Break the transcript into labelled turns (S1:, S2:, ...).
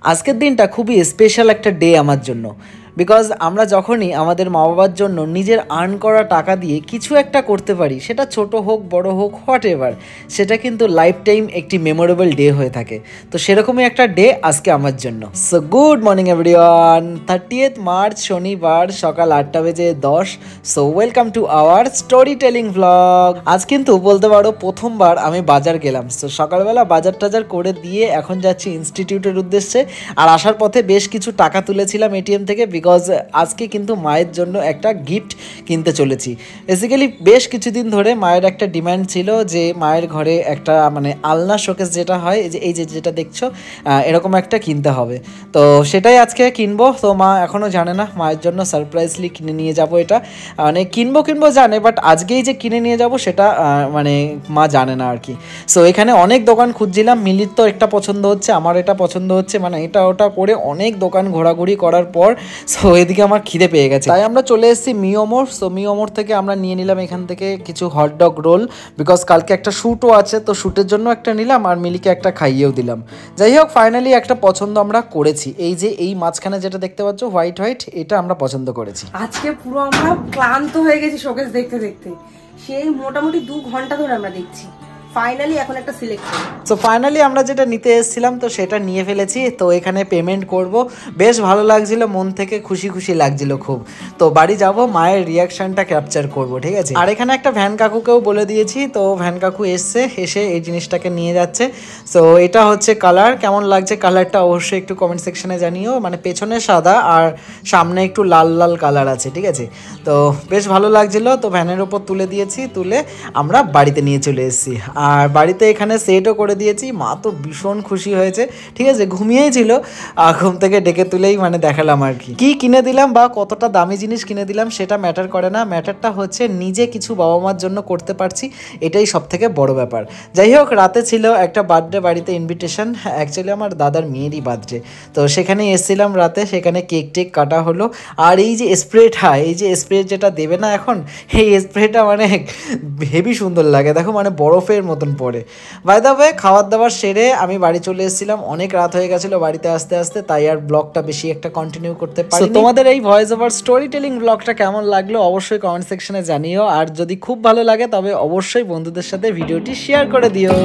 S1: আজকের দিনটা খুবই স্পেশাল একটা ডে আমার জন্য, বিকজ আমরা যখনই আমাদের মা বাবার জন্য নিজের আর্ন করা টাকা দিয়ে কিছু একটা করতে পারি, সেটা ছোট হোক বড় হোক হোয়াট এভার, সেটা কিন্তু লাইফ টাইম একটি মেমোরেবল ডে হয়ে থাকে। তো সেরকমই একটা ডে আজকে আমার জন্য। So good morning everyone. 30th March শনিবার সকাল 8:10। So welcome to our story telling vlog. আজ কিন্তু বলতে পারো প্রথমবার আমি বাজার গেলাম। সো সকালবেলা বাজার টাজার করে দিয়ে এখন যাচ্ছি ইনস্টিটিউটের উদ্দেশ্যে। আর আসার পথে বেশ কিছু টাকা তুলেছিলাম এটিএম থেকে, বিকজ আজকে কিন্তু মায়ের জন্য একটা গিফট কিনতে চলেছি। বেসিক্যালি বেশ কিছুদিন ধরে মায়ের একটা ডিমান্ড ছিল যে মায়ের ঘরে একটা মানে আলনা শোকেস যেটা হয়, এই যে যেটা দেখছো, এরকম একটা কিনতে হবে। তো সেটাই আজকে কিনবো। তো মা এখনও জানে না, মায়ের জন্য সারপ্রাইজলি কিনে নিয়ে যাব। এটা মানে কিনবো জানে, বাট আজকেই যে কিনে নিয়ে যাব সেটা মানে মা জানে না আর কি। সো এখানে অনেক দোকান খুঁজছিলাম, মিলির তো একটা পছন্দ হচ্ছে, আমার এটা পছন্দ হচ্ছে, মানে এটা ওটা করে অনেক দোকান ঘোরাঘুরি করার পর সো এদিকে আমার খিদে পেয়ে গেছে, তাই আমরা চলে এসেছি মিওমোর। সো মিওমোর থেকে আমরা নিয়ে নিলাম এখান থেকে কিছু হটডগ রোল, বিকজ কালকে একটা শ্যুটও আছে, তো শ্যুটের জন্য একটা নিলাম আর মিলিকে একটা খাইয়েও দিলাম। যাই হোক, ফাইনালি একটা পছন্দ আমরা করেছি। এই যে এই মাঝখানে যেটা দেখতে পাচ্ছ হোয়াইট হোয়াইট, এটা আমরা পছন্দ করেছি।
S2: আজকে পুরো আমরা ক্লান্ত হয়ে গেছি শোকেস দেখতে দেখতে, সেই মোটামুটি 2 ঘন্টা ধরে আমরা দেখছি। ফাইনালি এখন একটা সিলেকশন।
S1: সো ফাইনালি আমরা যেটা নিতে এসেছিলাম তো সেটা নিয়ে ফেলেছি। তো এখানে পেমেন্ট করব। বেশ ভালো লাগছিল, মন থেকে খুশি খুশি লাগছিল খুব। তো বাড়ি যাব, মায়ের রিয়াকশনটা ক্যাপচার করব, ঠিক আছে। আর এখানে একটা ভ্যান কাকুকেও বলে দিয়েছি, তো ভ্যান কাকু এসে এই জিনিসটাকে নিয়ে যাচ্ছে। সো এটা হচ্ছে কালার, কেমন লাগছে কালারটা অবশ্যই একটু কমেন্ট সেকশনে জানিও। মানে পেছনে সাদা আর সামনে একটু লাল লাল কালার আছে, ঠিক আছে। তো বেশ ভালো লাগছিল। তো ভ্যানের ওপর তুলে দিয়েছি, তুলে আমরা বাড়িতে নিয়ে চলে এসেছি। আর বাড়িতে এখানে সেটও করে দিয়েছি। মা তো ভীষণ খুশি হয়েছে, ঠিক আছে। ঘুমিয়েই ছিল, ঘুম থেকে ডেকে তুলেই মানে দেখালাম আর কি। কি কিনে দিলাম বা কতটা দামি জিনিস কিনে দিলাম সেটা ম্যাটার করে না, ম্যাটারটা হচ্ছে নিজে কিছু বাবা মার জন্য করতে পারছি, এটাই সব থেকে বড় ব্যাপার। যাই হোক, রাতে ছিল একটা বার্থডে বাড়িতে ইনভিটেশন, অ্যাকচুয়ালি আমার দাদার মেয়েরই বার্থডে। তো সেখানে এসেছিলাম রাতে, সেখানে কেক টেক কাটা হলো। আর এই যে স্প্রেটা, এই যে স্প্রে যেটা দেবে না এখন, এই স্প্রেটা মানে হেভি সুন্দর লাগে, দেখো মানে বরফের মতন পড়ে। বাই দ্য ওয়ে, খাবার দাবার সেরে আমি বাড়ি চলে এসেছিলাম। অনেক রাত হয়ে গেছিলো বাড়িতে আসতে আসতে, তাই আর ব্লগটা বেশি একটা কন্টিনিউ করতে পারি। তোমাদের এই ভয়েস ওভার স্টোরি টেলিং ব্লগটা কেমন লাগলো অবশ্যই কমেন্ট সেকশনে জানিও। আর যদি খুব ভালো লাগে তবে অবশ্যই বন্ধুদের সাথে ভিডিওটি শেয়ার করে দিও।